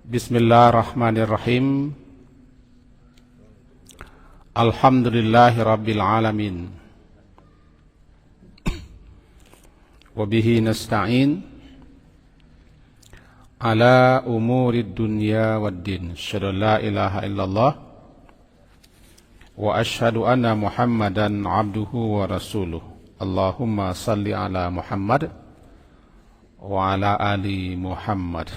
Bismillahirrahmanirrahim. Alhamdulillahi rabbil alamin. Wabihi nasta'in ala umurid dunya waddin. Asyhadu an la ilaha illallah wa asyhadu anna Muhammadan abduhu wa rasuluh. Allahumma salli ala Muhammad wa ala ali Muhammad.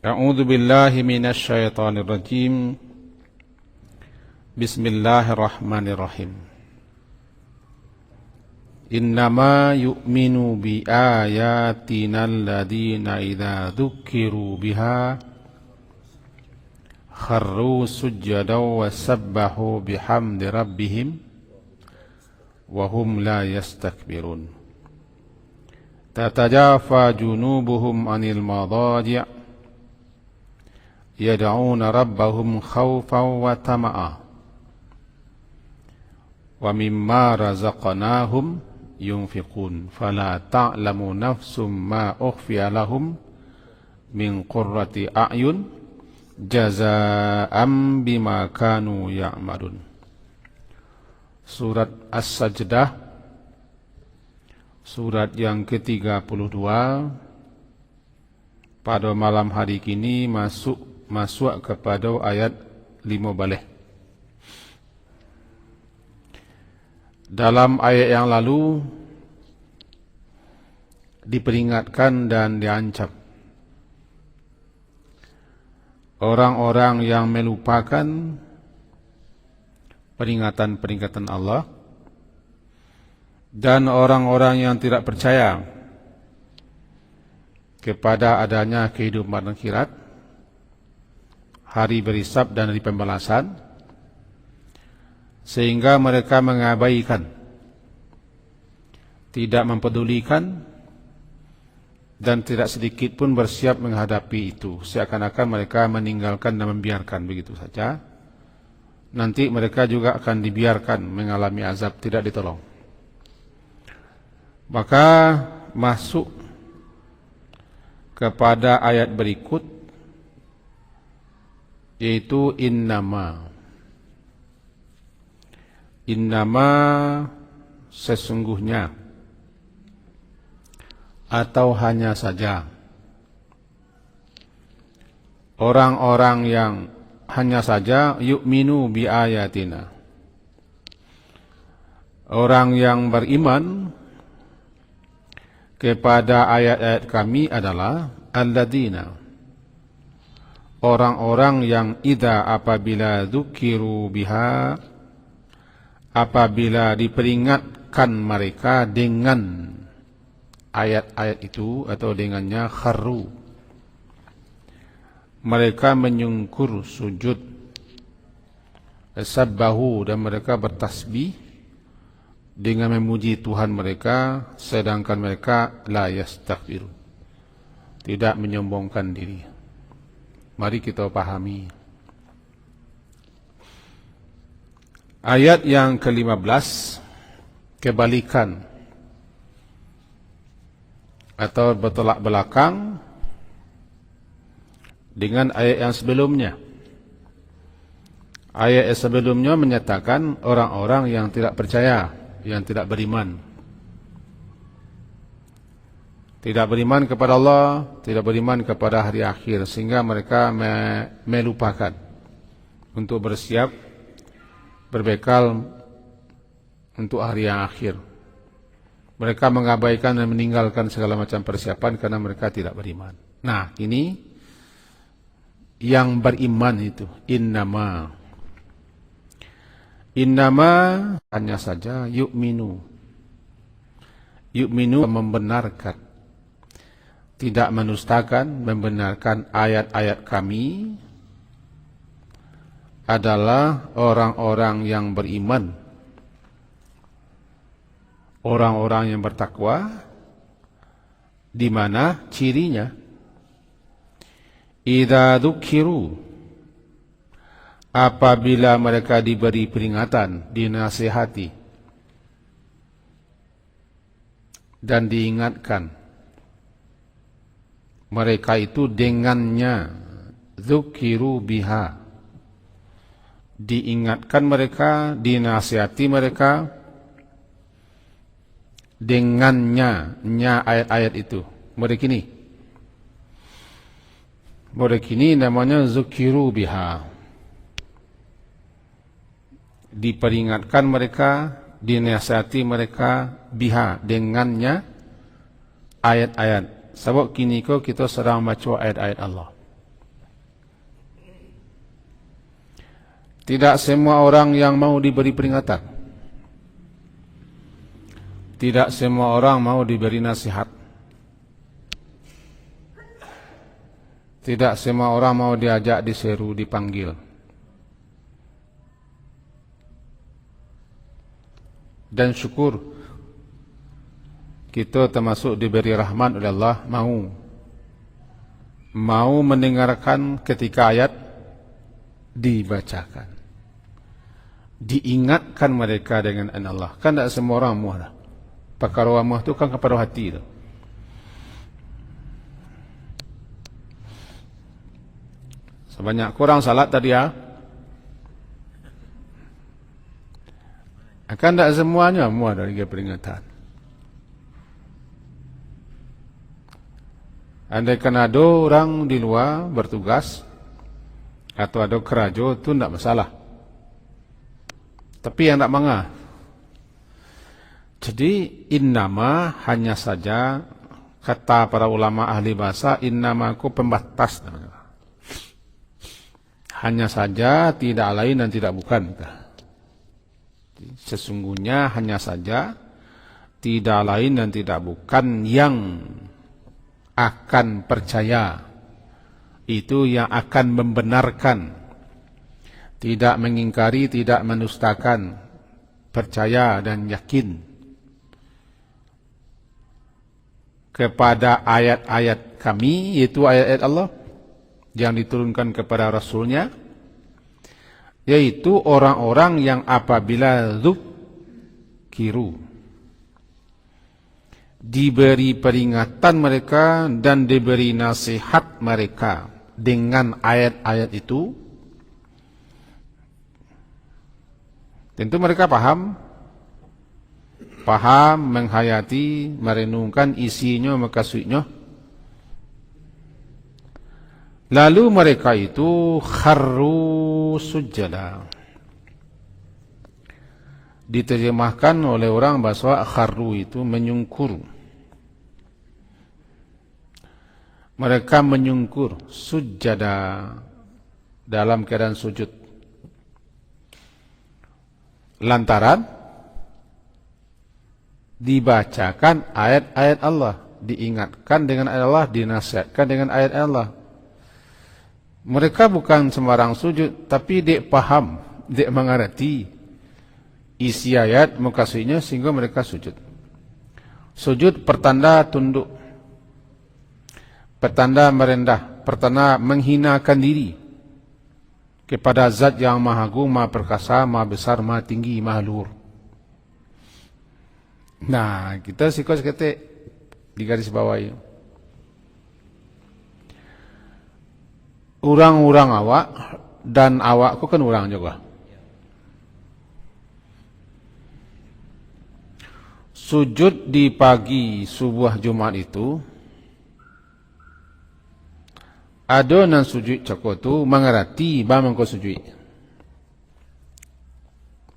A'udzu billahi minasy syaithanir rajim. Bismillahirrahmanirrahim. Innama yu'minu bi ayatina alladhina idza dzukiru biha kharru sujjadan wa sabbahu bihamdi rabbihim wa hum la yastakbirun. Tatajafa junubuhum 'anil madaji' yad'una rabbahum khawfan wa tama'a wa mimma razaqnahum yunfiqun fala ta'lamu nafsum ma ukhfiya lahum min qurrati a'yun jazaa'an bima kanu ya'malun. Surat As-Sajdah, surat yang ke-32. Pada malam hari ini masuk kepada ayat 15. Dalam ayat yang lalu diperingatkan dan diancam orang-orang yang melupakan peringatan-peringatan Allah dan orang-orang yang tidak percaya kepada adanya kehidupan akhirat, hari berhisab dan hari pembalasan, sehingga mereka mengabaikan, tidak mempedulikan, dan tidak sedikit pun bersiap menghadapi itu. Seakan-akan mereka meninggalkan dan membiarkan begitu saja. Nanti mereka juga akan dibiarkan mengalami azab, tidak ditolong. Maka masuk kepada ayat berikut, yaitu innama sesungguhnya atau hanya saja. Orang-orang yang hanya saja yu'minu bi ayatina, orang yang beriman kepada ayat-ayat kami adalah alladzina, orang-orang yang idza apabila dzukiru biha, apabila diperingatkan mereka dengan ayat-ayat itu atau dengannya, kharru, mereka menyungkur sujud, sabbahu, dan mereka bertasbih dengan memuji Tuhan mereka, sedangkan mereka la yastakbiru, tidak menyombongkan diri. Mari kita pahami ayat yang ke-15, kebalikan atau bertolak belakang dengan ayat yang sebelumnya. Ayat yang sebelumnya menyatakan orang-orang yang tidak percaya, yang tidak beriman. Tidak beriman kepada Allah, tidak beriman kepada hari akhir, sehingga mereka melupakan untuk bersiap, berbekal untuk hari yang akhir. Mereka mengabaikan dan meninggalkan segala macam persiapan karena mereka tidak beriman. Nah, ini yang beriman itu innama hanya saja yu'minu membenarkan, tidak menustakan, membenarkan ayat-ayat kami adalah orang-orang yang beriman, orang-orang yang bertakwa, di mana cirinya idza dzukiru, apabila mereka diberi peringatan, dinasihati dan diingatkan mereka itu dengannya, dzukiru biha, diingatkan mereka, dinasihati mereka dengannya, ayat-ayat itu. Mereka ini namanya zukiru biha, diperingatkan mereka, dinasihati mereka biha, dengannya ayat-ayat. Sebab kini kita sedang baca ayat-ayat Allah. Tidak semua orang yang mau diberi peringatan, tidak semua orang mau diberi nasihat, tidak semua orang mau diajak, diseru, dipanggil. Dan syukur kita termasuk diberi rahmat oleh Allah, mau mendengarkan ketika ayat dibacakan, diingatkan mereka dengan Allah. Kan tak semua orang muah dah. Perkara muah tu kan kepada hati tu. Sebanyak kurang salat tadi ya. Akan tak semuanya muah dari peringatan. Andaikan ada orang di luar bertugas atau ada kerajo, itu tidak masalah. Tapi yang tak mangah. Jadi innama, hanya saja, kata para ulama ahli bahasa, innama ku pembatas. Hanya saja, tidak lain dan tidak bukan. Sesungguhnya hanya saja, tidak lain dan tidak bukan yang akan percaya, itu yang akan membenarkan, tidak mengingkari, tidak mendustakan, percaya dan yakin kepada ayat-ayat kami, yaitu ayat-ayat Allah yang diturunkan kepada Rasulnya, yaitu orang-orang yang apabila dzukiru, diberi peringatan mereka dan diberi nasihat mereka dengan ayat-ayat itu, tentu mereka paham, menghayati, merenungkan isinya, maksudnya. Lalu mereka itu kharru sujada. Diterjemahkan oleh orang bahasa kharru itu menyungkur. Mereka menyungkur sujada, dalam keadaan sujud. Lantaran dibacakan ayat-ayat Allah, diingatkan dengan ayat Allah, dinasihatkan dengan ayat Allah. Mereka bukan sembarang sujud, tapi dia paham, dia mengerti isi ayat, maksudnya, sehingga mereka sujud. Sujud pertanda tunduk, pertanda merendah, pertanda menghinakan diri kepada Zat yang Maha Agung, Maha Perkasa, Maha Besar, Maha Tinggi, Maha Luhur. Nah, kita sikos ketik di garis bawah ini. Orang-orang awak dan awakku kan orang juga. Sujud di pagi subuh Jumat itu, ada nan sujud cakap tu mengerti bahawa kau sujud.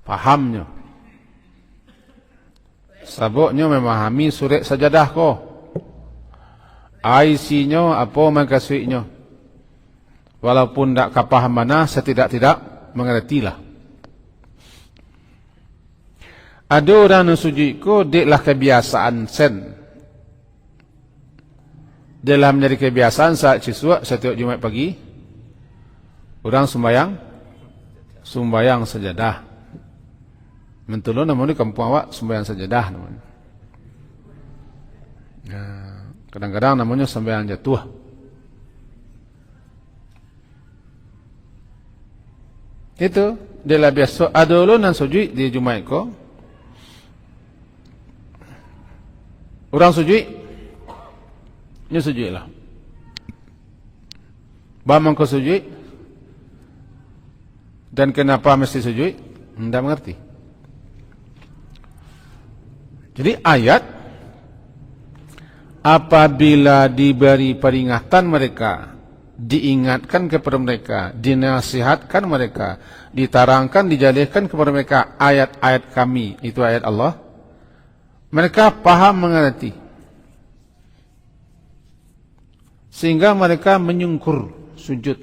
Fahamnya. Sabuknya memahami surat sajadah ko. Isinya apa maksudnya. Walaupun tak kapaham mana, setidak-tidak mengertilah. Ada orang yang sujud ko, deklah kebiasaan sen. Dalam menjadi kebiasaan saat siswa setiap Jumat pagi, orang sembahyang sajadah. Mentulun namanya kampung awak sembahyang sajadah namanya. Kadang-kadang namanya sembahyang jatuh. Itu dia lah biasa. Ada ulun yang sujud di Jumat ko. Orang sujud, dia sujudlah. Bagaimana kau sujud? Dan kenapa mesti sujud? Tidak mengerti. Jadi ayat apabila diberi peringatan mereka, diingatkan kepada mereka, dinasihatkan mereka, diterangkan, dijelaskan kepada mereka ayat-ayat kami, itu ayat Allah, mereka paham mengerti. Sehingga mereka menyungkur sujud.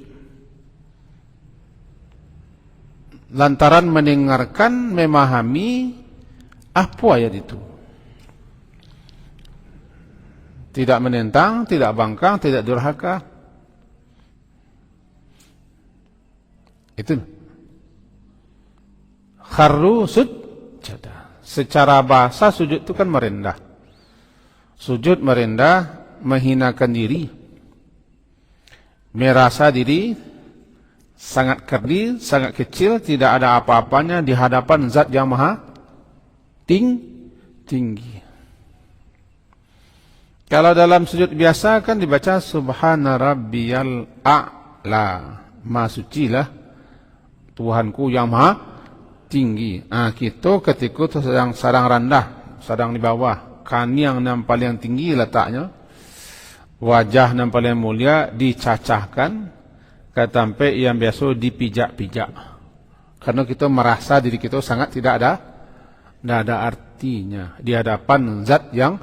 Lantaran mendengarkan, memahami apa ayat itu. Tidak menentang, tidak bangkang, tidak durhaka. Itu. Kharru sujada. Secara bahasa sujud itu kan merendah. Sujud merendah, menghinakan diri. Merasa diri sangat kerdil, sangat kecil, tidak ada apa-apanya di hadapan zat yang maha tinggi. Kalau dalam sujud biasa kan dibaca Subhana Rabbiyal A'la. Maha sucilah Tuhanku yang maha tinggi. Kita ketika sedang rendah, sedang di bawah. Kaniang yang paling tinggi letaknya. Wajah yang paling mulia dicacahkan. Sampai yang biasa dipijak-pijak. Karena kita merasa diri kita sangat tidak ada artinya. Di hadapan zat yang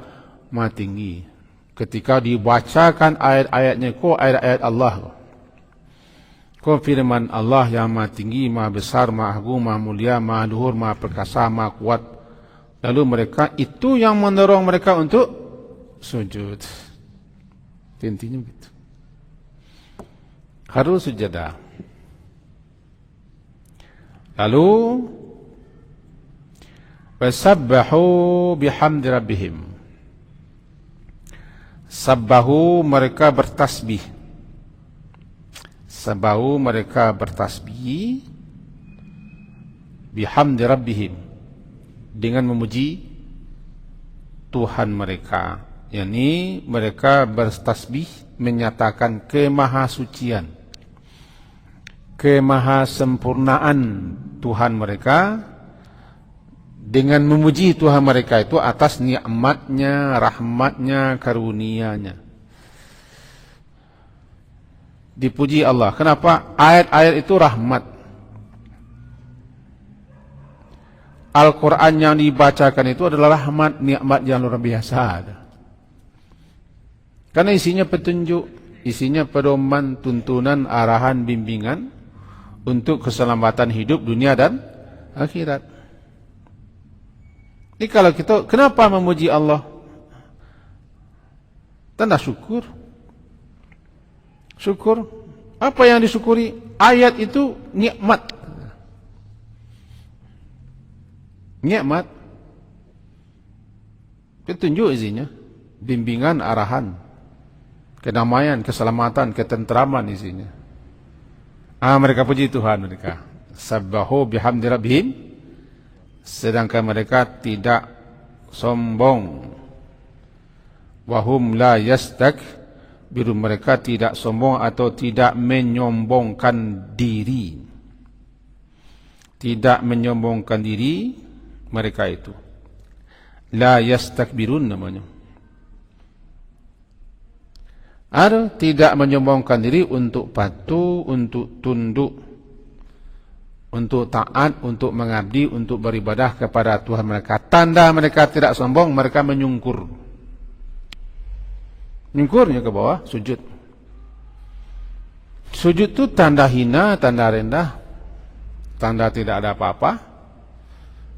maha tinggi. Ketika dibacakan ayat-ayatnya, ayat-ayat Allah. Firman Allah yang maha tinggi, maha besar, maha agung, maha mulia, maha luhur, maha perkasa, maha kuat. Lalu mereka, itu yang mendorong mereka untuk sujud. Intinya begitu. Harus sujadah. Lalu wasabbahu bihamdi rabbihim. Sabbahu, mereka bertasbih. Sabbahu, mereka bertasbih. Bihamdi rabbihim, dengan memuji Tuhan mereka. Yani mereka bertasbih menyatakan kemahasucian, kemahasempurnaan Tuhan mereka, dengan memuji Tuhan mereka itu atas nikmatnya, rahmatnya, karunia-Nya. Dipuji Allah. Kenapa? Ayat-ayat itu rahmat. Al-Quran yang dibacakan itu adalah rahmat, nikmat yang luar biasa. Karena isinya petunjuk, isinya pedoman, tuntunan, arahan, bimbingan untuk keselamatan hidup dunia dan akhirat. Ini kalau kita, kenapa memuji Allah? Tanda syukur. Syukur. Apa yang disyukuri? Ayat itu nikmat. Nikmat. Petunjuk isinya. Bimbingan, arahan. Kedamaian, keselamatan, ketentraman isinya. Mereka puji Tuhan mereka. Sabbahu bihamdi rabbihim. Sedangkan mereka tidak sombong. Wahum la yastakbiru, mereka tidak sombong atau tidak menyombongkan diri. Tidak menyombongkan diri mereka itu. La yastakbirun namanya. Ada tidak menyombongkan diri untuk patuh, untuk tunduk, untuk taat, untuk mengabdi, untuk beribadah kepada Tuhan mereka. Tanda mereka tidak sombong, mereka menyungkur. Nyungkurnya ke bawah, sujud. Sujud itu tanda hina, tanda rendah, tanda tidak ada apa-apa.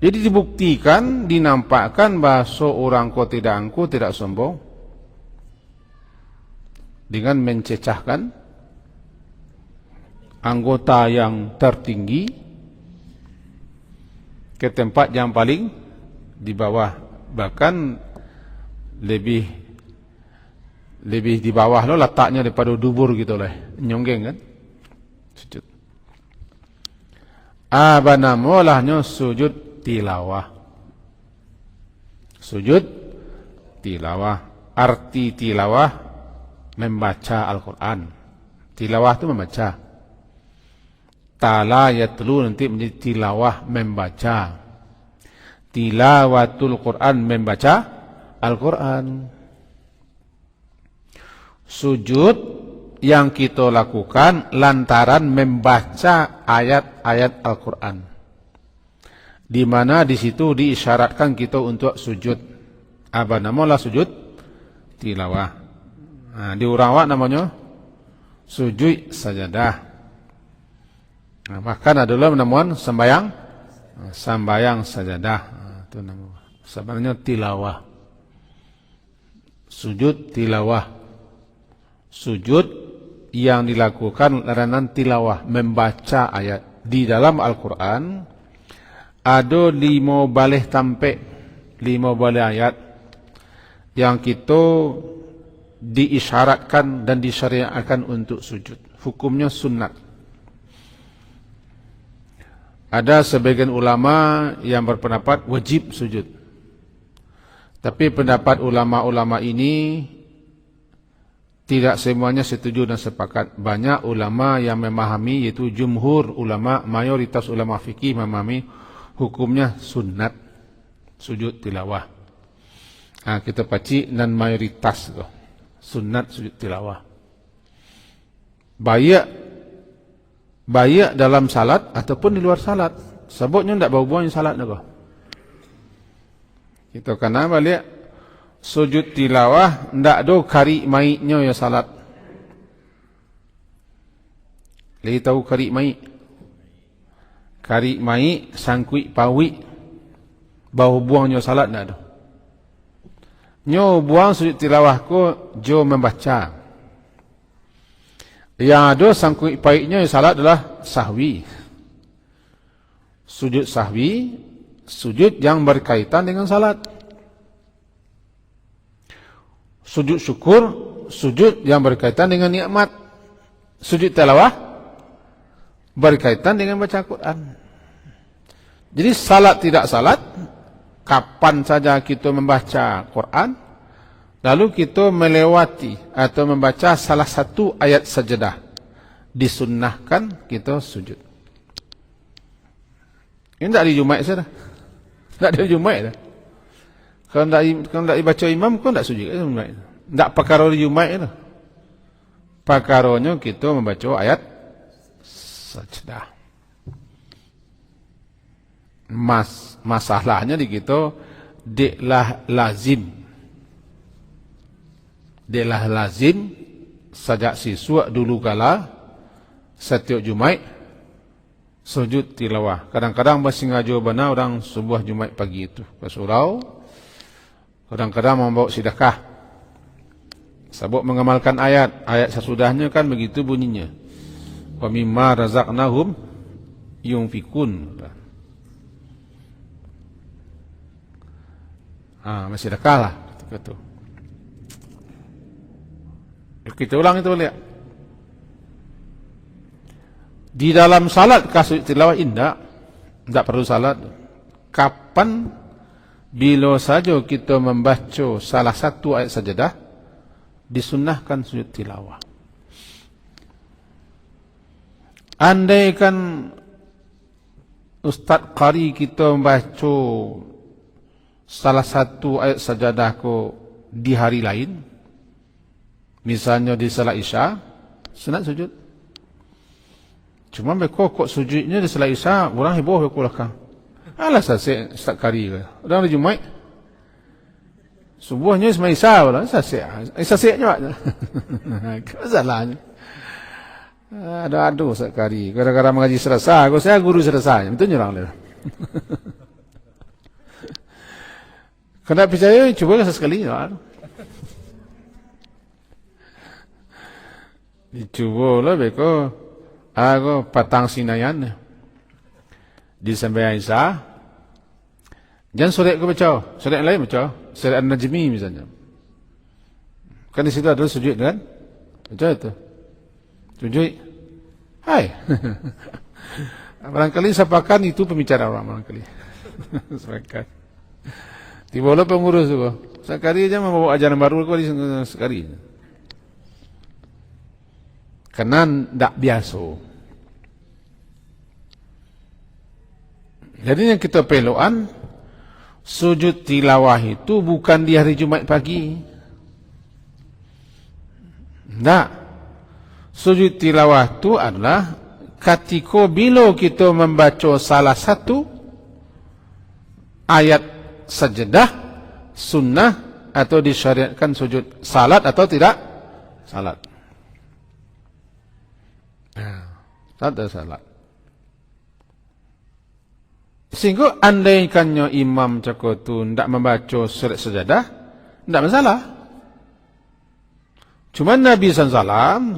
Jadi dibuktikan, dinampakkan bahwa seorang kau tidak angkuh, tidak sombong. Dengan mencecahkan anggota yang tertinggi ke tempat yang paling di bawah, bahkan lebih di bawah lo letaknya daripada dubur gitu lah, nyonggeng kan, sujud. Banamolahnya sujud tilawah. Sujud tilawah, arti tilawah membaca Al-Quran. Tilawah itu membaca. Tala yatlu nanti menjadi tilawah membaca. Tilawatul Quran membaca Al-Quran. Sujud yang kita lakukan lantaran membaca ayat-ayat Al-Quran. Di mana di situ diisyaratkan kita untuk sujud. Apa namalah sujud? Tilawah. Nah, di Urawak namanya sujud sajadah. Nah, bahkan adalah namun sembayang sajadah. Nah, itu namanya. Sebenarnya tilawah. Sujud tilawah. Sujud yang dilakukan lantaran tilawah, membaca ayat. Di dalam Al-Quran ada 5 balih tampek, 5 balih ayat yang kita diisyaratkan dan disyariatkan untuk sujud. Hukumnya sunnat. Ada sebagian ulama yang berpendapat wajib sujud. Tapi pendapat ulama-ulama ini tidak semuanya setuju dan sepakat. Banyak ulama yang memahami, yaitu jumhur ulama, mayoritas ulama fikih memahami hukumnya sunnat sujud tilawah. Nah, kita paci dan mayoritas itu sunnat sujud tilawah. Baik dalam salat ataupun di luar salat. Sebutnya tidak berhubungan dengan salat juga. Kita kena balik sujud tilawah tidak ada kari maiknya ya salat. Lagi tahu kari maik? Kari maik sangkui pawi bau buangnya salat tidak ada. Nyo buang sujud tilawah ko jo membaca. Yang ada sangkut paiknya salat adalah sahwi. Sujud sahwi, sujud yang berkaitan dengan salat. Sujud syukur, sujud yang berkaitan dengan nikmat. Sujud tilawah berkaitan dengan baca Quran. Jadi salat tidak salat, kapan saja kita membaca Quran, lalu kita melewati atau membaca salah satu ayat sajadah, disunnahkan kita sujud. Ini tak di Jumaat saja. Tak di Jumaat dah. Kalau tak dibaca imam, kau tak sujud. Tak perkara di Jumaat dah. Perkaranya kita membaca ayat sajadah. Masalahnya di kita deklah lazim. Deklah lazim sejak siswa dulu kala setiap Jumaat sujud tilawah. Kadang-kadang bersengaja benar orang sebuah Jumaat pagi itu ke surau. Kadang-kadang membawa sedekah. Sebab mengamalkan ayat. Ayat sesudahnya kan begitu bunyinya. Wa mimma razaqnahum yunfikun. Masih sedekah lah ketika itu. Kita ulang itu lihat. Di dalam salat kasut tilawah indah, tidak perlu salat. Kapan bila saja kita membaca salah satu ayat sajadah, disunnahkan sujud tilawah. Andaikan Ustaz Qari kita membaca salah satu ayat sajadah ko di hari lain, misalnya di salat Isya, sunat sujud. Cuma mereka kok sujudnya di salat Isya, orang heboh ke belakang. Alah sasik Ustaz Qari ke. Orang di Jumaat subuhnya semai Isya orang sasik. Sasiknya Pak. Apa salahnya? Ada Ustaz Qari. Gara-gara mengaji serasa, saya guru serasanya. Betul orang dia. Kena percaya, cuba sesekali. Dicuba lah beko. Aku patang sinayan. Di sembahyang Isya. Jangan sore aku baca. Sore yang lain baca. Sore An-Najmi misalnya. Kan di situ adalah sujud kan? Baca itu. Sujud. Hai. Barangkali sepakan itu pembicara orang barangkali. Sepakan. Tiba-tiba pengurus juga. Sekali aja membawa ajaran baru kau di sekali. Karena tidak biasa. Jadi yang kita peluan, sujud tilawah itu bukan di hari Jumat pagi. Tidak. Sujud tilawah itu adalah ketika bila kita membaca salah satu ayat sajadah, sunnah, atau disyariatkan sujud salat atau tidak salat. Salat atau salat. Sehingga andaikannya imam cakap tu tidak membaca surat sajadah, tidak masalah. Cuma Nabi SAW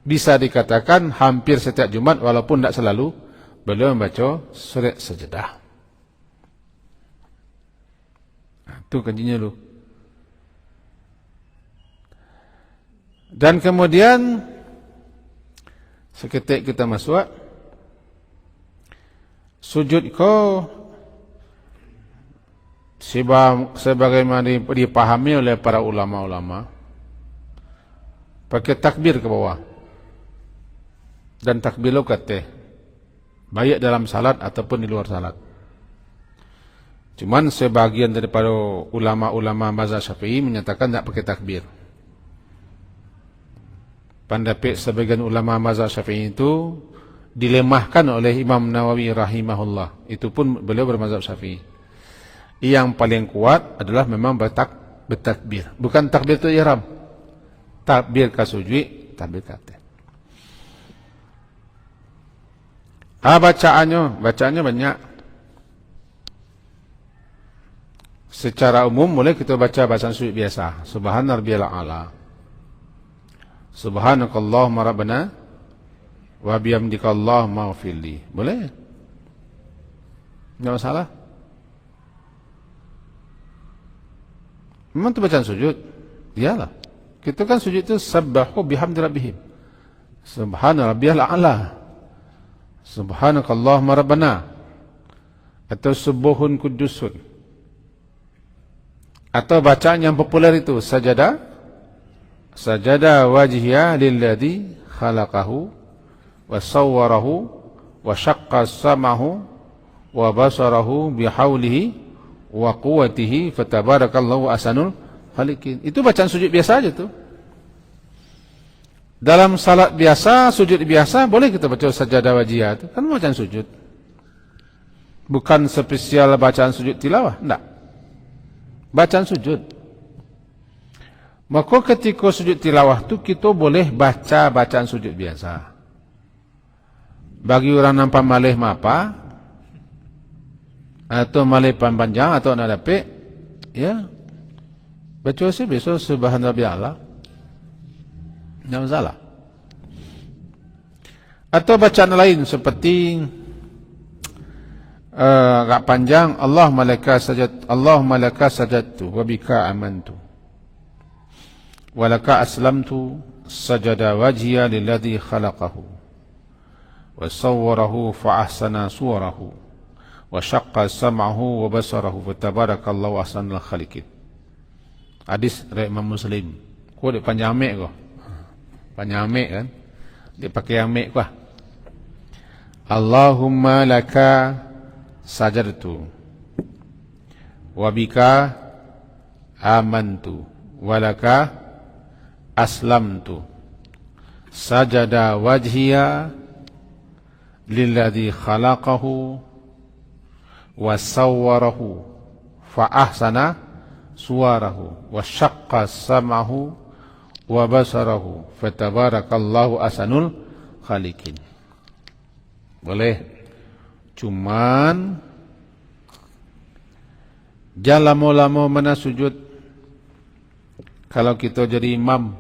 bisa dikatakan hampir setiap Jumat walaupun tidak selalu beliau membaca surat sajadah. Itu kajiannya dulu. Dan kemudian seketika kita masuk sujud kau sebagaimana dipahami oleh para ulama-ulama pakai takbir ke bawah dan takbir lo kata baik dalam salat ataupun di luar salat. Cuman sebagian daripada ulama-ulama mazhab Syafi'i menyatakan tak pakai takbir. Pendapat sebagian ulama mazhab Syafi'i itu dilemahkan oleh Imam Nawawi rahimahullah. Itu pun beliau bermazhab Syafi'i. Yang paling kuat adalah memang bertakbir. Bukan takbir itu ihram. Takbir ka sujud, takbir kata. Bacaannya banyak. Secara umum boleh kita baca bacaan sujud biasa. Subhana rabbiyal a'la. Subhanakallahumma rabbana wa bihamdika Allahumma ighfirli. Boleh? Enggak masalah. Memang itu bacaan sujud. Iyalah. Kita kan sujud itu sabbahu bihamdi rabbihim. Subhana rabbiyal a'la. Subhanakallahumma rabbana. Atau subuhun kudusun. Atau bacaan yang populer itu sajada wajhiya lilladzi khalaqahu wa sawwarahu wa syaqqa samahu wa basarahu bihaulihi wa quwwatihi fatabarakallahu ahsanul khaliqin. Itu bacaan sujud biasa aja tuh. Dalam salat biasa, sujud biasa boleh kita baca sajadah wajhiya itu. Kan bacaan sujud. Bukan spesial bacaan sujud tilawah, enggak. Bacaan sujud. Maka ketika sujud tilawah itu kita boleh baca bacaan sujud biasa. Bagi orang nampak malih mapa atau malih panjang atau nak dapat, ya baca sih besok subhana rabbiyal a'la. Tidak masalah. Atau bacaan lain seperti agak panjang, Allahumma laka sajadtu wa bika amantu wa laka aslamtu sajada wajhiya lilladzi khalaqahu wa sawwarahu fa ahsana suwarahu wa syaqqa sam'ahu wa basarahu fa tabarakallahu ahsanul khaliqin. Hadis riwayat Imam Muslim. Kau dia panjang amek kau. Panjang amek kan? Dia pakai amek kau. Allahumma laka sajadtu wa bika amantu wa laka aslamtu sajada wajhiya lilladzi khalaqahu wa sawwarahu fa ahsana suwarahu wa syaqqa sam'ahu wa basarahu fatabarakallahu ahsanul khaliqin. Boleh. Cuman jangan lama-lama mana sujud. Kalau kita jadi imam,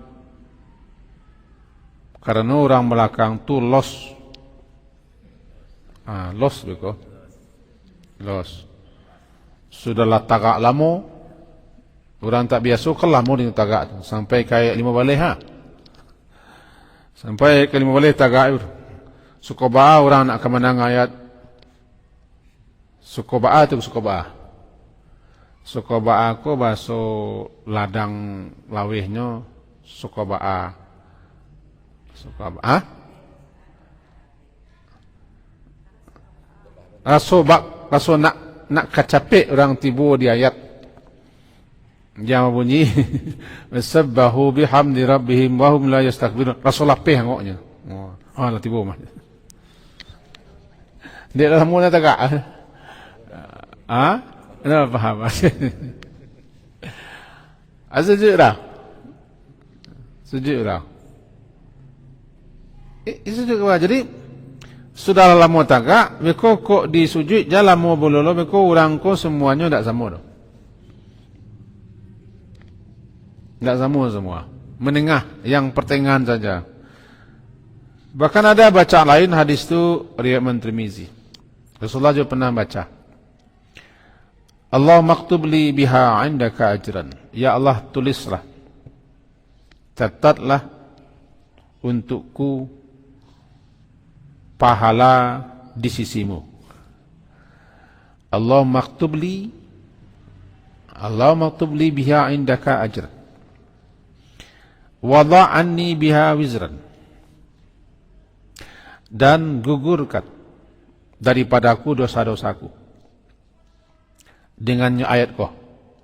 karena orang belakang tu los beko, los. Sudahlah tagak lama, orang tak biasa kan lama dengan tagak tu. Sampai kayak 5 balik Sampai ke 5 balik tagak itu. Suka ba'a orang nak kemenang ayat. Suka ba'a tu suka ba'a. Suka ba'a ko bahasa ladang lawihnya suka ba'a. Suka apa? Ah? Rasul nak kacapek orang tibu di ayat. Jangan bunyi sabbahu bihamdi rabbihim wa hum la yastakbirun. Rasul lapeh ngoknya. Oh, lah tibu mah. Dia dah mula tak? Ah? Kenapa faham? Sejuk dah. Sejuk dah. Sejuk ke apa? Jadi sudah lama tagak, mereka kok disujud jalan mau bololo, mereka orang ko semuanya tak sama dah. Tak sama semua. Menengah, yang pertengahan saja. Bahkan ada baca lain hadis tu riwayat Tirmizi. Rasulullah juga pernah baca. Allah maktub li biha indaka ajran. Ya Allah, tulislah. Catatlah untukku pahala di sisimu. Allah maktub li biha indaka ajran. Wada' anni biha wizran. Dan gugurkan daripadaku dosa-dosaku. Dengan ayat kau,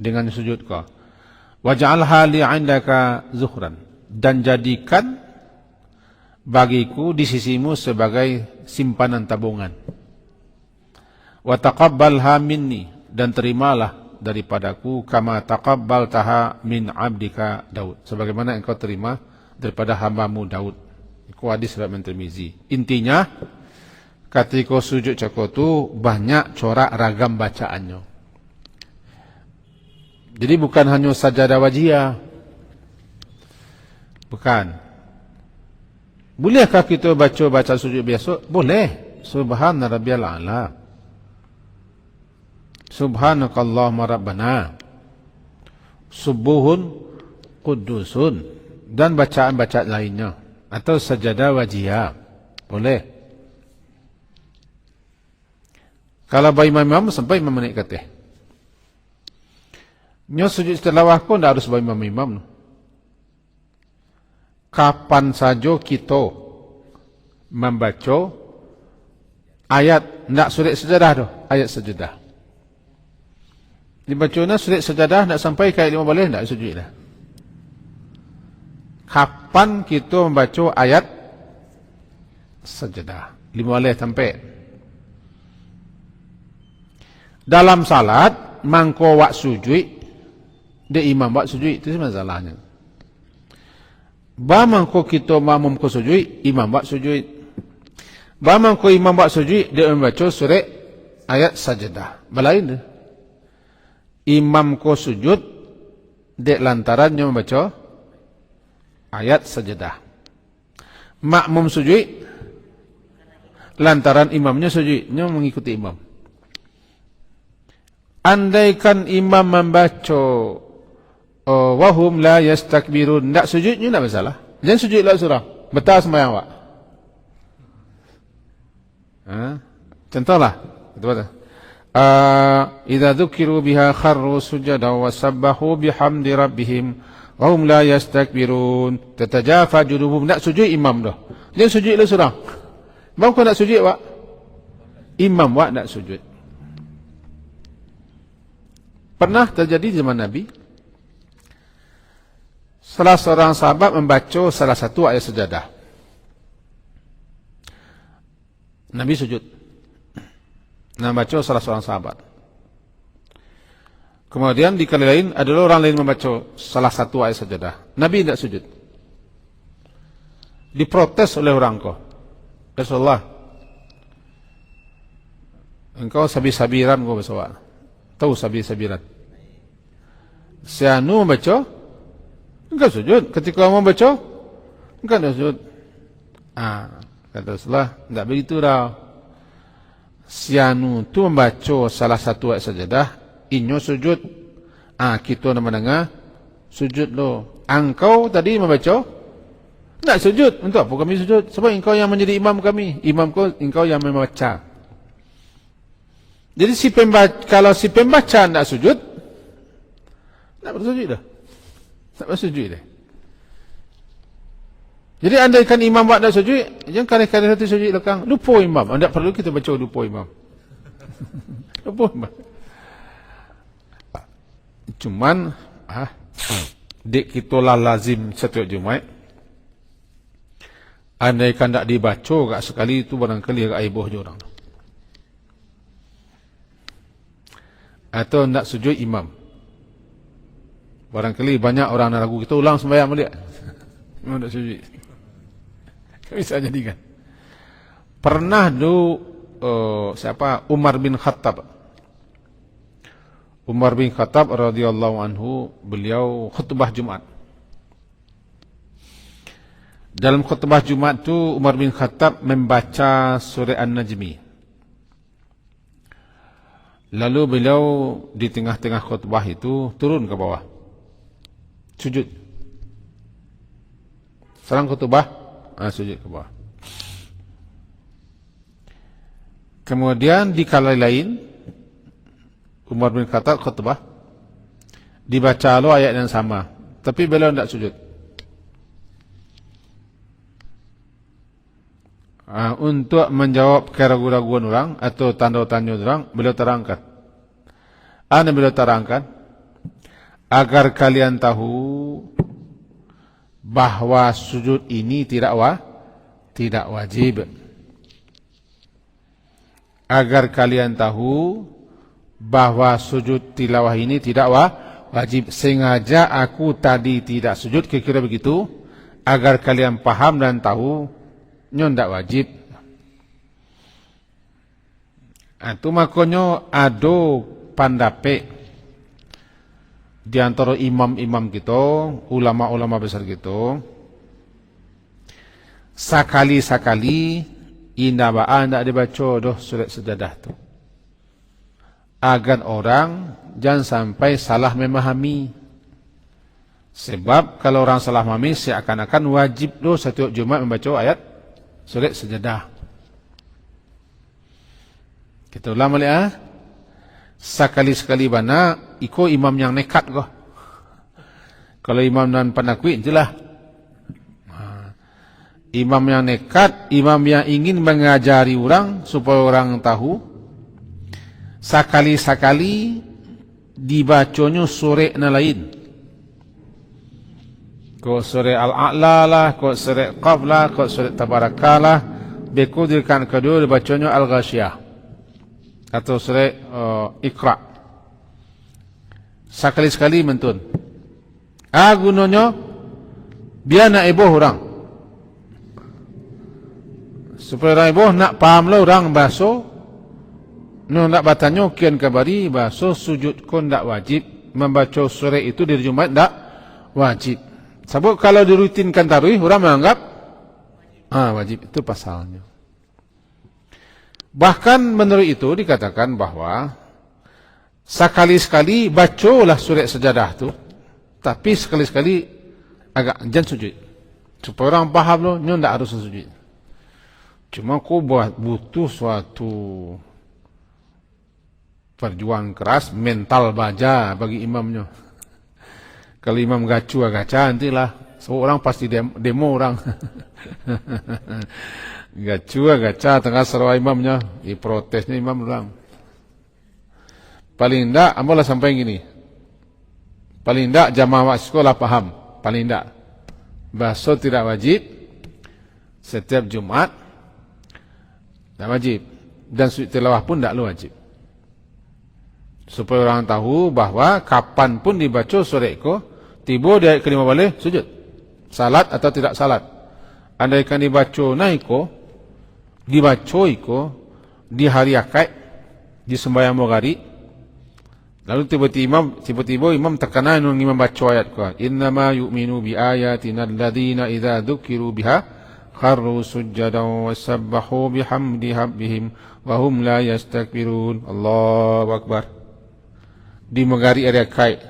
dengan sujud kau. Waj'alha li 'indaka zuhran. Dan jadikan bagiku di sisimu sebagai simpanan tabungan. Wa taqabbalha minni. Dan terimalah daripadaku kama taqabbaltaha min 'abdika Daud. Sebagaimana engkau terima daripada hambamu Daud. Itu hadis riwayat Tirmizi. Intinya, ketika sujud cako tu banyak corak ragam bacaannya. Jadi bukan hanya sajadah wajiyah. Bukan. Bolehkah kita baca sujud biasa? Boleh. Subhana rabbiyal a'la. Subhanakallahumma rabbana. Subuhun qudusun. Dan bacaan-bacaan lainnya. Atau sajadah wajiyah. Boleh. Kalau bagi imam sampai imam naik katih. Nyo sujud tilawah pun tak harus bagi imam. Kapan saja kita membaca ayat, nak surat sejadah tu, ayat sejadah. Dibacanya surat sejadah nak sampai ke ayat 5 boleh tak sujud dah. Kapan kita membaca ayat sejadah 5 boleh sampai. Dalam salat mangko wak sujud, dia imam wak sujud, itu masalahnya. Ba mangko kita makmum ko sujud, imam wak sujud. Ba mangko imam wak sujud, dia membaca surat ayat sajadah. Balain dia. Imam ko sujud, dia lantarannya membaca ayat sajadah. Makmum sujud, lantaran imamnya sujudnya mengikuti imam. Andaikan imam membaca wahum la yastakbirun, tak sujudnya tak masalah. Jangan sujudlah surah. Betul sembahyang awak. Contohlah. Betul-betul. Idza dzukiru biha kharru sujada wa sabbahu bihamdi rabbihim wa hum la yastakbirun tatajafa junubuhum. Tak sujud imam dah. Jangan sujudlah surah. Imam kau nak sujud awak? Imam awak nak sujud. Pernah terjadi di zaman Nabi, salah seorang sahabat membaca salah satu ayat sejadah. Nabi sujud. Membaca salah seorang sahabat. Kemudian di kali lain adalah orang lain membaca salah satu ayat sejadah. Nabi tidak sujud. Diprotes oleh orang kau. Rasulullah, engkau sabir-sabiran kau bersoal. Tahu sabir-sabiran. Sianu membaca, engkau sujud. Ketika mau membaca, engkau tidak sujud. Kata Rasulullah, tidak begitu dah. Sianu tu membaca salah satu ayat sajadah, inyo sujud. Kita nak mendengar, sujud lo. Engkau tadi membaca, tidak sujud. Untuk apa kami sujud? Sebab engkau yang menjadi imam kami. Imam kau, engkau yang membaca. Jadi kalau si pembaca tidak sujud, tak bersujud dah. Tak bersujud dah. Jadi andaikan imam buat tak sujud, jangan kali-kali satu sujud lekang. Lupa imam. Tak perlu kita baca lupa imam. Lupa imam. Cuman, dek kita lah lazim setiap Jumaat. Andaikan tak dibaca kat sekali itu barangkali agak aiboh je orang. Atau nak sujud imam. Barangkali banyak orang nak ragu kita ulang sembahyang balik. Memang tak sujud. Bisa jadi kan. Pernah dulu Umar bin Khattab. Umar bin Khattab radhiyallahu anhu, beliau khutbah Jumat. Dalam khutbah Jumat tu Umar bin Khattab membaca surah An-Najmi. Lalu beliau di tengah-tengah khutbah itu turun ke bawah. Sujud. Serang khutbah, sujud ke bawah. Kemudian di kala lain Umar bin Khattab khutbah, dibaca lo ayat yang sama, tapi beliau tidak sujud. Untuk menjawab keraguan-keraguan orang atau tanda-tanda orang, beliau terangkan. Beliau terangkan agar kalian tahu bahwa sujud ini tidak wajib. Agar kalian tahu bahwa sujud tilawah ini tidak wajib. Sengaja aku tadi tidak sujud, kira-kira begitu, agar kalian paham dan tahu nyo ndak wajib. Itu makanya ada pandape di antara imam-imam kita, ulama-ulama besar kita, sakali-sakali indabaan ndak dibaca doh surat sejadah tu, agar orang jangan sampai salah memahami. Sebab kalau orang salah memahami, seakan-akan wajib doh setiap Jumat membaca ayat surat sejadah. Kita ulang balik Sekali-sekali bana iko imam yang nekat kau. Kalau imam dan penakwi itulah. Imam yang nekat, imam yang ingin mengajari orang supaya orang tahu. Sekali-sekali dibaconya surah na lain. Ko surah Al-A'la lah, ko surah Qaf lah, ko surah Tabarakalah. Bekudirkan kedua dibacanya Al-Ghasyiyah atau surah Iqra. Sekali-sekali mentun. Gunanya biar nak ibuh orang, supaya orang ibuh nak paham lah orang baso. Nak batanya kian kabari baso sujud kon tak wajib. Membaca surah itu di Jumat tak wajib. Sebab kalau dirutinkan tarawih, orang menganggap wajib. Itu pasalnya. Bahkan menurut itu dikatakan bahwa sekali-sekali bacalah surat sejadah tu, tapi sekali-sekali agak jangan sujud. Supaya orang paham loh, nyo tak harus sujud. Cuma kau butuh suatu perjuangan keras, mental baja bagi imamnya. Kalau imam gaca nantilah seorang pasti demo orang. Gaca tengah seruai imamnya, diprotesnya imam orang. Paling tidak, amalah sampai gini. Paling tidak jamaah sekolah paham. Paling tidak, baso tidak wajib setiap Jumat, tidak wajib, dan sujud tilawah pun tidak wajib. Supaya orang tahu bahwa kapan pun dibaca surah itu, tiba di ayat kelima boleh sujud, salat atau tidak salat. Andaikan dibaca naiko, dibaca iko di hari akad, di sembahyang maghrib, lalu tiba-tiba imam terkena nung imam baca ayat ko, innama yu'minu bi ayatina alladhina idza dzukiru biha kharru sujjadan wa sabbahu bihamdi rabbihim wa hum la yastakbirun. Allahu akbar. Di maghrib hari akad,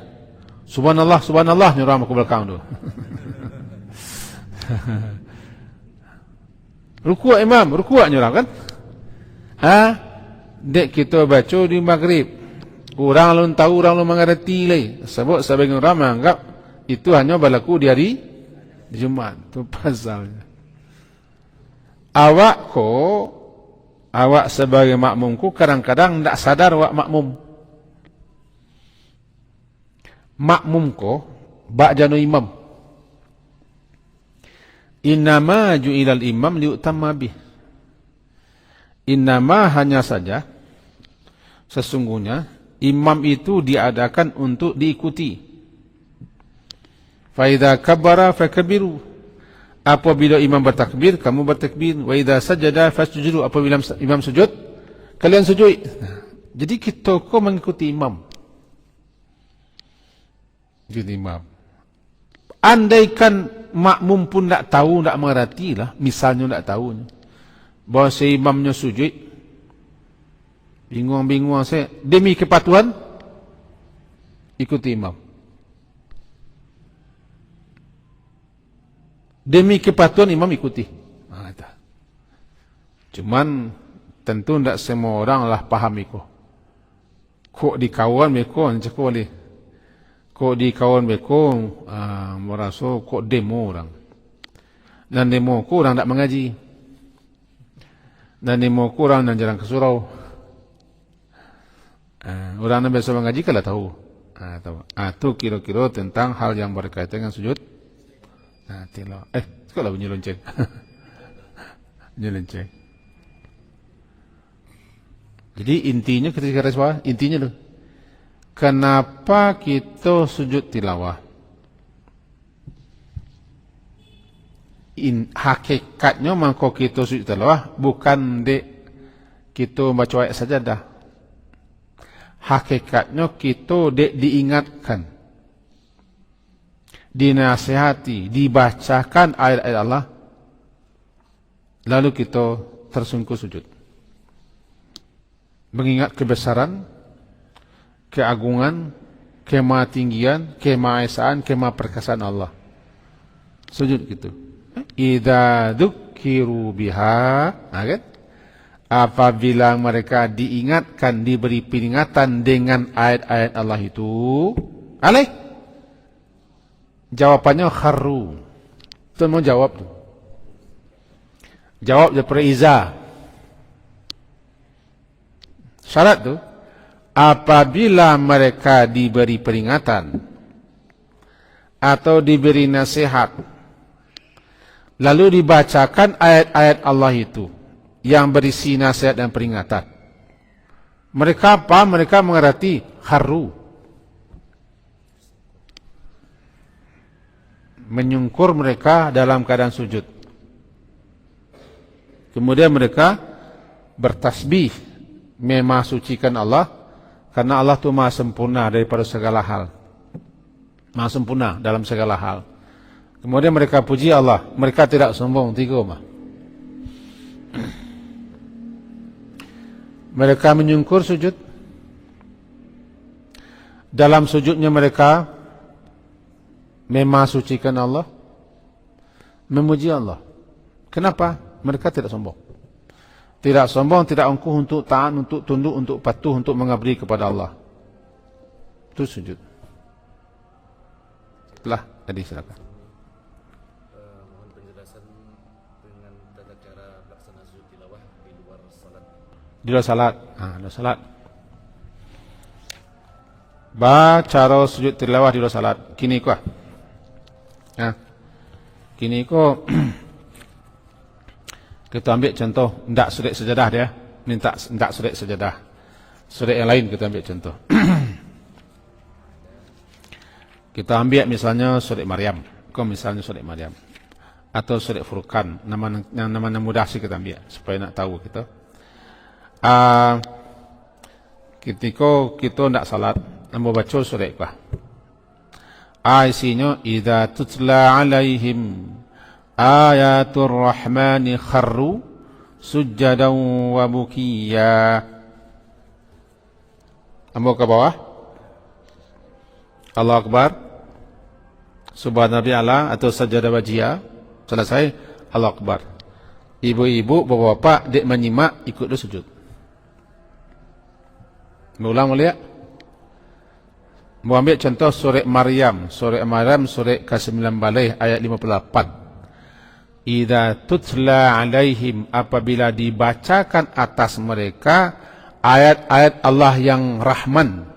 subhanallah subhanallah nyuram aku belakang tu. Rukuk imam, rukuk nyuram kan? Dek kita baca di maghrib. Orang lalu tahu, orang lalu mengerti lagi. Sebab sebagian orang menganggap itu hanya berlaku di hari Jumaat tu pasalnya. Awak sebagai makmumku kadang-kadang tak sadar awak makmum. Makmum ko bak janu imam. Innama ju'ilal imam liutamma bih. Innama hanya saja sesungguhnya imam itu diadakan untuk diikuti. Fa idza kabbara fakabbiru. Apabila imam bertakbir, kamu bertakbir. Wa idza sajada fasjudu. Apabila imam sujud, kalian sujud. Jadi kita kok mengikuti imam. Jadi imam. Andaikan makmum pun tak tahu, tak mengerti lah, misalnya tak tahu bahawa si imamnya sujud, bingung-bingung saya, demi kepatuhan ikuti imam. Demi kepatuhan imam ikuti. Cuman tentu tak semua orang lah paham itu. Kok di kawan mereka cakap boleh. Kok di kawan mereka merasa kok demo orang. Dan demo ku orang tak mengaji. Dan demo ku orang dan jarang ke surau. Orang yang biasa mengaji kalau tahu. Itu kira-kira tentang hal yang berkaitan dengan sujud. Sekolah bunyi lonceng. Bunyi lonceng. Jadi intinya ketika respon, intinya tu. Kenapa kita sujud tilawah? Hakikatnya mangko kita sujud tilawah bukan dek kita baca ayat sajadah. Hakikatnya kita dek diingatkan, dinasihati, dibacakan ayat-ayat Allah, lalu kita tersungkur sujud. Mengingat kebesaran, keagungan, kemahatinggian, kemahaesaan, kemahaperkasaan Allah. Sujud gitu. Idza dzukiru biha, kan? Apabila mereka diingatkan, diberi peringatan dengan ayat-ayat Allah itu, alaih. Jawabannya kharru. Itu mau jawab tu. Jawab daripada iza. Syarat tu, apabila mereka diberi peringatan atau diberi nasihat, lalu dibacakan ayat-ayat Allah itu yang berisi nasihat dan peringatan, mereka apa? Mereka mengerti kharru, menyungkur mereka dalam keadaan sujud. Kemudian mereka bertasbih, memasucikan Allah, karena Allah itu maha sempurna daripada segala hal. Maha sempurna dalam segala hal. Kemudian mereka puji Allah. Mereka tidak sombong. Tiga mah. Mereka menyungkur sujud. Dalam sujudnya mereka memasucikan Allah, memuji Allah. Kenapa? Mereka tidak sombong. Tidak sombong, tidak angkuh untuk taat, untuk tunduk, untuk patuh, untuk mengabdi kepada Allah. Itu sujud. Telah tadi silakan. Mohon penjelasan dengan tata cara pelaksanaan sujud tilawah di luar salat. Di luar salat. Luar salat. Cara sujud tilawah di luar salat. Kini ko. Kini ko. Kita ambil contoh, tidak surat sejadah dia, minta tidak surat sejadah. Surat yang lain kita ambil contoh. Kita ambil misalnya surat Maryam, misalnya surat Maryam, atau surat Furqan, nama-nama mudah sih kita ambil supaya nak tahu kita. Ketika kita tidak salat, nak baca surat apa? Isinya, idza tutla alaihim ayatul rahmani kharru sujjadan wa bukiya. Ambil ke bawah. Allah Akbar, Subhanallahi ala atau sajadah wajiyah. Selesai, Allah Akbar. Ibu-ibu, bapak-bapak dek menyimak, ikut dia sujud. Mengulang boleh tak? Mau ambil contoh surah Maryam, surah ke-9 balik ayat 58. Idza tutla alaihim, apabila dibacakan atas mereka ayat-ayat Allah yang Rahman,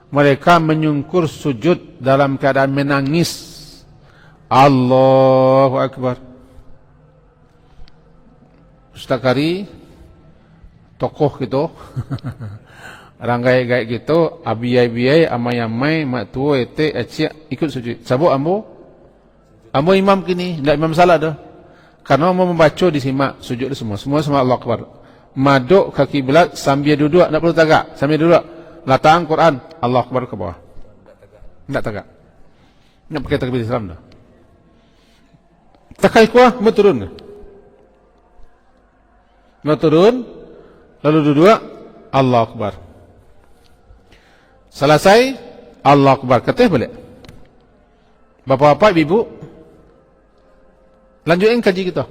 mereka menyungkur sujud dalam keadaan menangis. Allahu Akbar. Ustaz Kari, tokoh gitu, orang gaya-gaya gitu, abiyai-biyai, amai-amai, mak tua, ete, acik, ikut sujud. Sabuk ambo? Ambo imam kini, tidak imam salah dah. Karena ambo membaca disimak, sujud semua. Semua sama Allah Akbar. Maduk ke kiblat sambil duduk, tak perlu tagak. Sambil duduk, latang Quran, Allah Akbar ke bawah. Tak tagak. Tak pakai takbir Islam dah. Takai kuah, mau turun. Mau turun, lalu duduk, Allah Akbar. Selesai, Allah Akbar. Ketih balik. Bapak-bapak, ibu, lanjutkan kaji kita.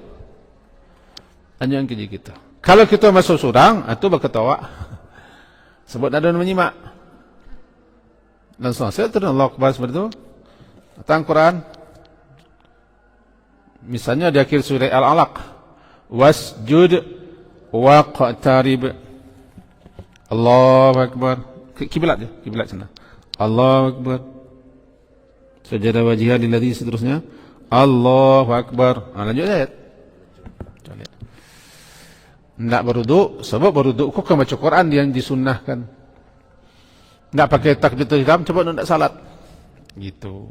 Lanjutkan kaji kita. Kalau kita masuk surang, itu berketawa. Sebab ada yang menyimak. Dan selesai, turun Allah Akbar seperti itu. Datang Quran. Misalnya di akhir surah Al-Alaq. Wasjud waqtarib. Allahu Akbar. Kiblat je, kiblat sana. Allahu Akbar. Sajada wajhah lilladzi, seterusnya. Allahu Akbar. Lanjut ayat. Tidak beruduk, sebab beruduk kok baca Quran yang disunnahkan. Tidak pakai takbiratul ihram, coba tidak salat. Gitu.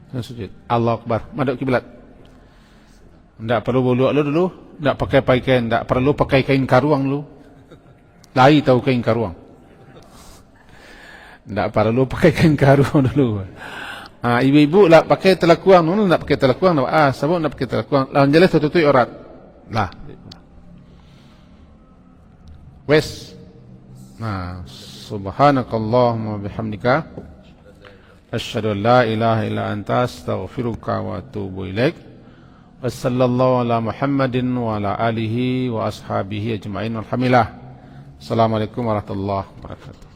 Sujud. Allah Akbar. Maduk kiblat. Tidak perlu buluak dulu. Tidak pakai pakaian. Tidak perlu pakai kain karuang dulu. Lai tahu kain karuang. Tidak perlu pakai kain karuang dulu. Ibu-ibu lah pakai telakuang. Tidak pakai telakuang. Sebab tidak pakai telakuang. Lawan jelas tutup urat. Lah. Wes. Subhanakallahumma bihamdika. Asyhadu an la ilaha illa anta astaghfiruka wa atubu ilaik. Wassallallahu ala Muhammadin wa ala alihi wa ashabihi ajma'in. Alhamdulillah. Assalamualaikum warahmatullahi wabarakatuh.